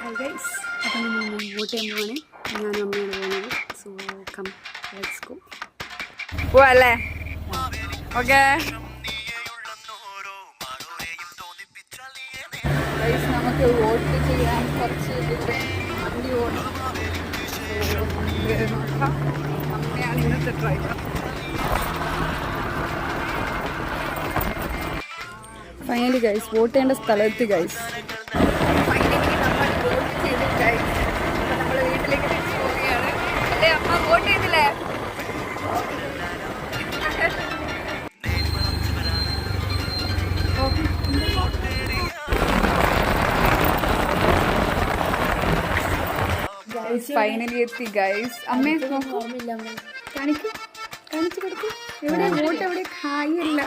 Hi guys, അപ്പം നമ്മൾ vote ചെയ്യാൻ പോവാണ്. ഞാനും അമ്മയാണ് പോകുന്നത്. So come let's go. പോവല്ലേ? ഓക്കെ ഗൈസ്, നമുക്ക് വോട്ട് ചെയ്യാൻ കുറച്ച് വണ്ടി ഓടണം. നോക്കാം. അമ്മയാണ് ഇന്നത്തെ ഡ്രൈവർ. ഫൈനലി ഗൈസ് വോട്ട് ചെയ്യേണ്ട സ്ഥലത്ത് ഗൈസ്. ഫൈനലി നമ്മൾ വോട്ട് ചെയ്തു ഗൈസ്. അപ്പോൾ നമ്മൾ വീട്ടിലേക്ക് തിരിച്ചു പോവുകയാണ്. അല്ലേ അമ്മ, വോട്ട് ചെയ്തില്ലേ? ഗൈസ് ഫൈനലി എത്തി ഗൈസ്. അമ്മേ നോക്കൂ, കാണിക്കൂ, കാണിച്ചു കൊടുക്കൂ. എവിടെ വോട്ട്? എവിടെ? ഹായില്ല.